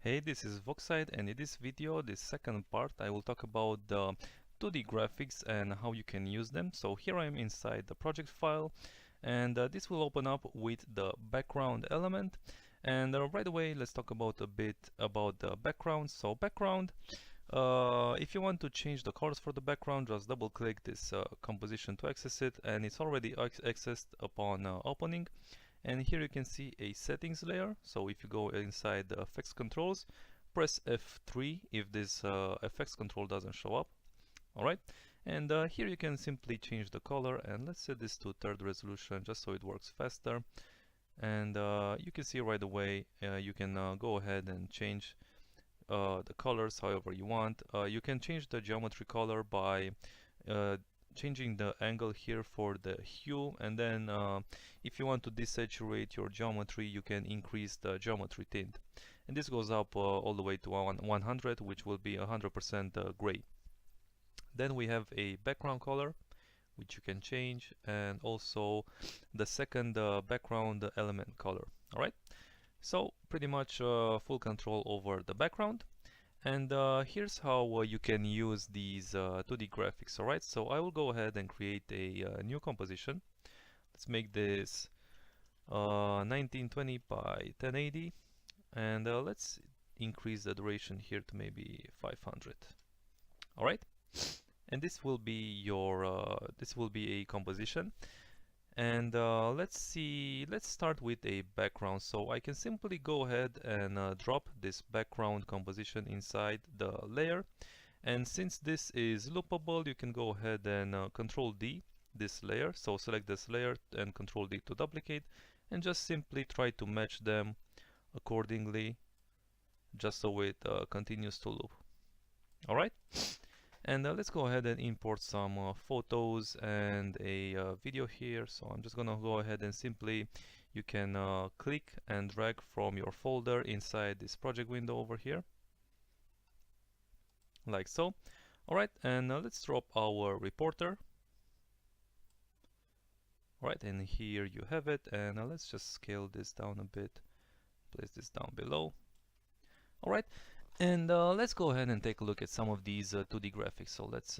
Hey, this is Voxide, and in this video, this second part, I will talk about the 2D graphics and how you can use them. So here I am inside the project file, and this will open up with the background element. And right away, let's talk about a bit about the background. So background, if you want to change the colors for the background, just double click this composition to access it, and it's already accessed upon opening. And here you can see a settings layer. So if you go inside the effects controls, press F3 if this effects control doesn't show up. Alright, and here you can simply change the color, and let's set this to third resolution just so it works faster. And you can see right away you can go ahead and change the colors however you want. You can change the geometry color by changing the angle here for the hue, and then if you want to desaturate your geometry, you can increase the geometry tint, and this goes up all the way to 100, which will be 100% gray. Then we have a background color which you can change, and also the second background element color. Alright, so pretty much full control over the background. And here's how you can use these 2D graphics. Alright, so I will go ahead and create a new composition. Let's make this 1920 by 1080, and let's increase the duration here to maybe 500. Alright, and this will be your this will be a composition. And let's start with a background. So I can simply go ahead and drop this background composition inside the layer, and since this is loopable, you can go ahead and Control D this layer. So select this layer and Control D to duplicate, and just simply try to match them accordingly just so it continues to loop. Alright, and let's go ahead and import some photos and a video here. So I'm just gonna go ahead and simply, you can click and drag from your folder inside this project window over here, like so. Alright, and let's drop our reporter. Alright, and here you have it, and let's just scale this down a bit, place this down below. Alright, and let's go ahead and take a look at some of these 2D graphics. So let's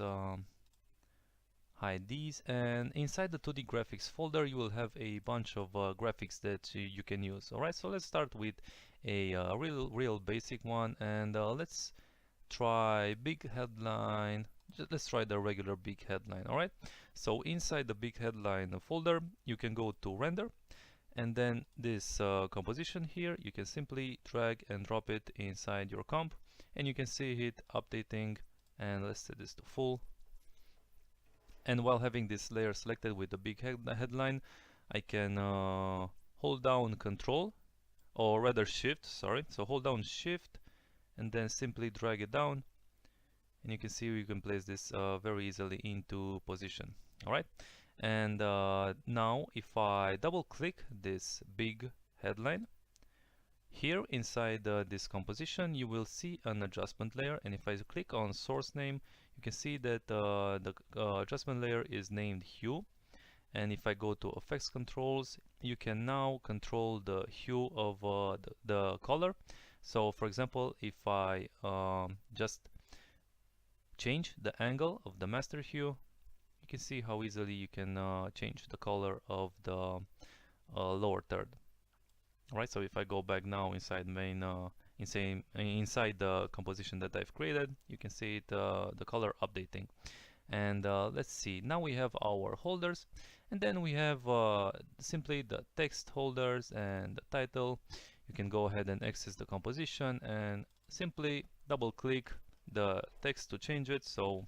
hide these, and inside the 2D graphics folder you will have a bunch of graphics that you can use. Alright, so let's start with a real basic one, and let's try big headline. Let's try the regular big headline. Alright, so inside the big headline folder you can go to render, and then this composition here, you can simply drag and drop it inside your comp, and you can see it updating. And let's set this to full. And while having this layer selected with the big headline, I can hold down Control, or rather Shift, sorry. So hold down Shift and then simply drag it down, and you can see you can place this very easily into position. Alright, and now if I double click this big headline, here inside this composition you will see an adjustment layer, and if I click on source name, you can see that the adjustment layer is named hue. And if I go to effects controls, you can now control the hue of the color. So for example, if I just change the angle of the master hue, you can see how easily you can change the color of the lower third. Alright, so if I go back now inside main inside the composition that I've created, you can see it, the color updating. And let's see, now we have our holders, and then we have simply the text holders and the title. You can go ahead and access the composition and simply double click the text to change it. So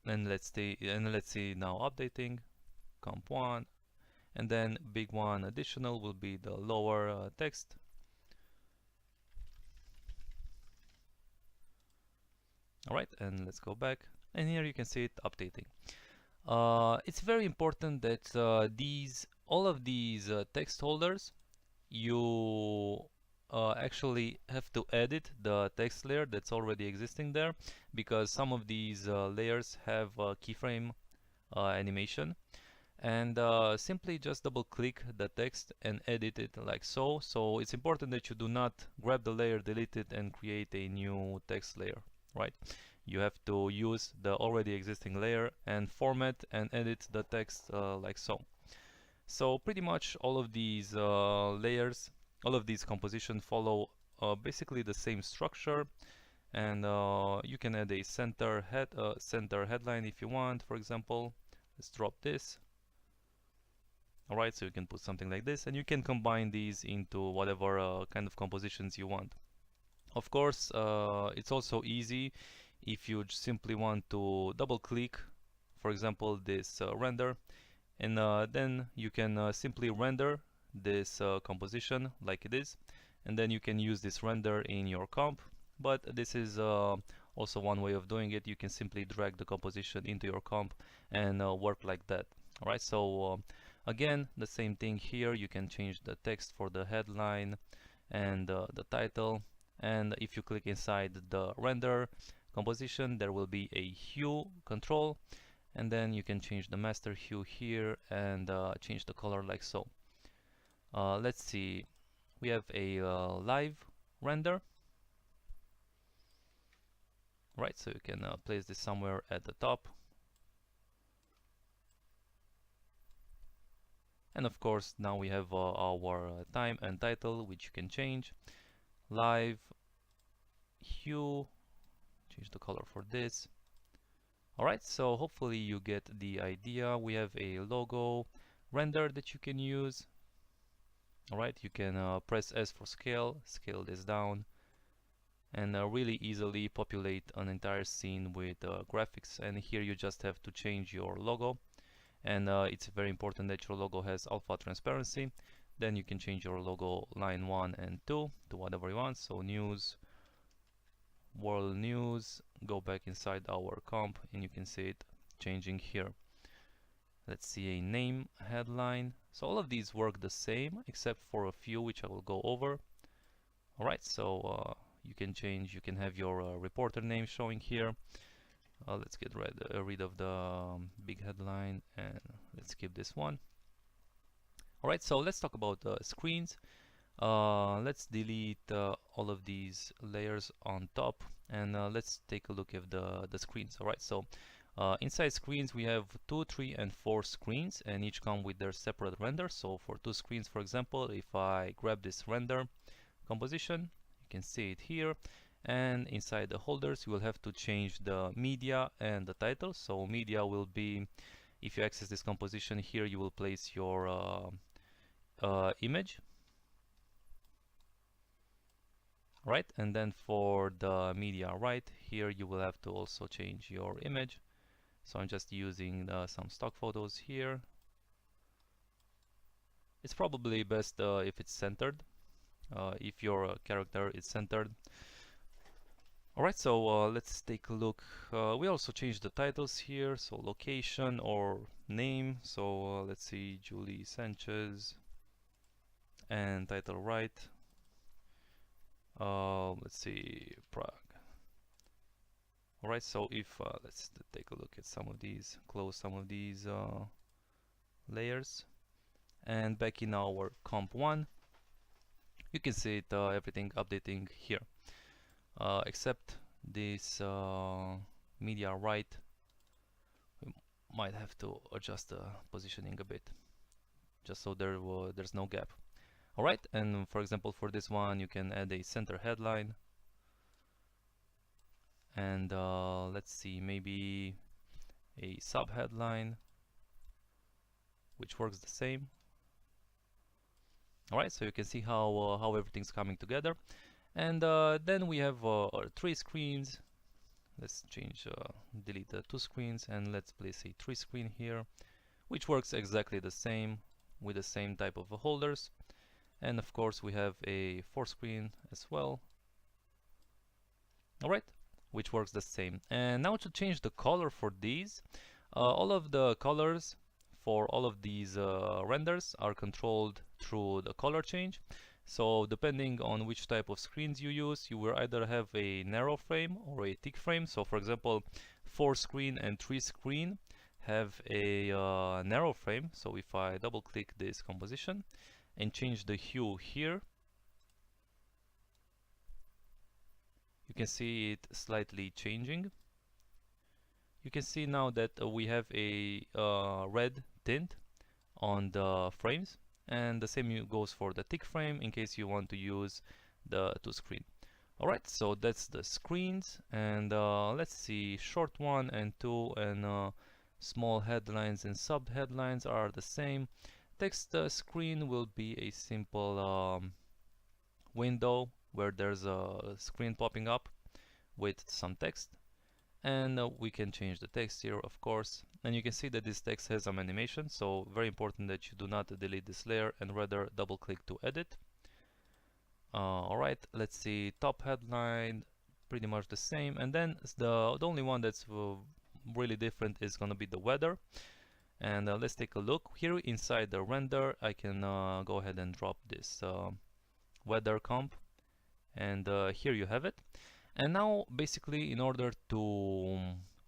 and let's see now updating comp 1, and then big one additional will be the lower text. Alright, and let's go back, and here you can see it updating. It's very important that all of these text holders, you actually have to edit the text layer that's already existing there, because some of these layers have keyframe animation, and simply just double click the text and edit it like so. So it's important that you do not grab the layer, delete it, and create a new text layer, right? You have to use the already existing layer and format and edit the text like so. So pretty much all of these layers, all of these compositions follow basically the same structure, and you can add a center headline if you want. For example, let's drop this. Alright, so you can put something like this, and you can combine these into whatever kind of compositions you want. Of course, it's also easy if you simply want to double click, for example, this render, and then you can simply render this composition like it is, and then you can use this render in your comp. But this is also one way of doing it. You can simply drag the composition into your comp and work like that. Alright, so again, the same thing here. You can change the text for the headline and the title, and if you click inside the render composition, there will be a hue control, and then you can change the master hue here and change the color like so. Let's see, we have a live render, right? So you can place this somewhere at the top. And of course, now we have our time and title, which you can change. Live hue, change the color for this. Alright, so hopefully you get the idea. We have a logo render that you can use. Alright, you can press S for scale, scale this down, and really easily populate an entire scene with graphics. And here you just have to change your logo. And it's very important that your logo has alpha transparency. Then you can change your logo line 1 and 2 to whatever you want. So news, world news, go back inside our comp and you can see it changing here. Let's see a name headline. So all of these work the same except for a few which I will go over. Alright, so you can change, you can have your reporter name showing here. Let's get rid of the big headline and let's skip this one. Alright, so let's talk about screens. Let's delete all of these layers on top, and let's take a look at the screens. Alright, so inside screens we have 2, 3, and 4 screens, and each come with their separate renders. So for 2 screens, for example, if I grab this render composition, you can see it here. And inside the holders you will have to change the media and the title. So media will be, if you access this composition here, you will place your image, right? And then for the media right here you will have to also change your image. So I'm just using some stock photos here. It's probably best if it's centered, if your character is centered. Alright, so let's take a look. We also changed the titles here, so location or name. So let's see, Julie Sanchez, and title right. Let's see, Prague. Alright, so if let's take a look at some of these, close some of these layers, and back in our comp 1, you can see it everything updating here. Except this media right, we might have to adjust the positioning a bit, just so there's no gap. Alright, and for example for this one you can add a center headline, and let's see, maybe a sub headline, which works the same. Alright, so you can see how everything's coming together. And then we have our 3 screens. Let's change, delete the 2 screens, and let's place a 3 screen here, which works exactly the same with the same type of holders. And of course we have a 4 screen as well. Alright, which works the same. And now to change the color for these, all of the colors for all of these renders are controlled through the color change. So depending on which type of screens you use, you will either have a narrow frame or a thick frame. So for example, 4 screen and 3 screen have a narrow frame. So if I double click this composition and change the hue here, you can see it slightly changing. You can see now that we have a red tint on the frames, and the same goes for the tick frame in case you want to use the two screen. Alright, so that's the screens, and let's see, short 1 and 2 and small headlines and sub headlines are the same. Text screen will be a simple window where there's a screen popping up with some text, and we can change the text here, of course, and you can see that this text has some animation, so very important that you do not delete this layer and rather double click to edit. Alright, let's see, top headline, pretty much the same, and then the only one that's really different is gonna be the weather. And let's take a look here inside the render. I can go ahead and drop this weather comp, and here you have it. And now basically, in order to,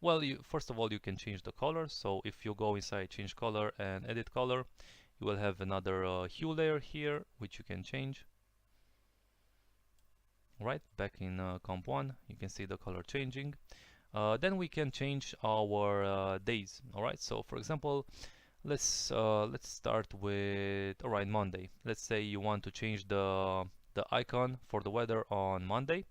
well, first of all you can change the color. So if you go inside change color and edit color, you will have another hue layer here which you can change. Right, back in comp 1 you can see the color changing. Then we can change our days. Alright, so for example, let's start with, alright, Monday. Let's say you want to change the icon for the weather on Monday.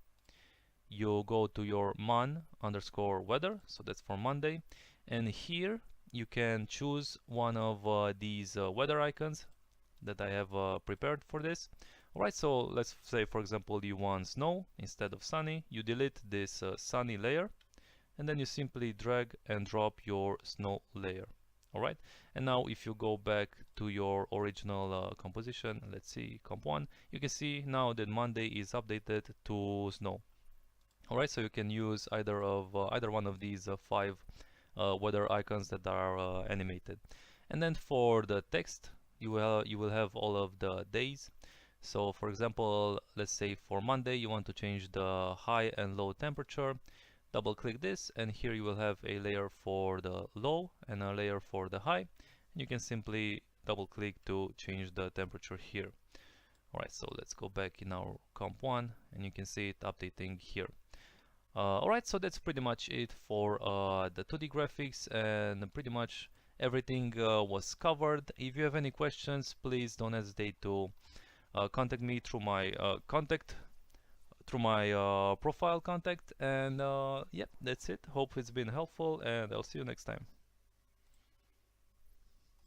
You go to your mon_weather, so that's for Monday, and here you can choose one of these weather icons that I have prepared for this. Alright, so let's say for example you want snow instead of sunny. You delete this sunny layer, and then you simply drag and drop your snow layer. Alright, and now if you go back to your original composition, let's see comp 1, you can see now that Monday is updated to snow. Alright, so you can use either one of these 5 weather icons that are animated. And then for the text, you will have all of the days. So for example, let's say for Monday you want to change the high and low temperature. Double click this, and here you will have a layer for the low and a layer for the high. And you can simply double click to change the temperature here. Alright, so let's go back in our comp 1, and you can see it updating here. Alright, so that's pretty much it for the 2D graphics, and pretty much everything was covered. If you have any questions, please don't hesitate to contact me through my profile contact, and yeah, that's it. Hope it's been helpful, and I'll see you next time.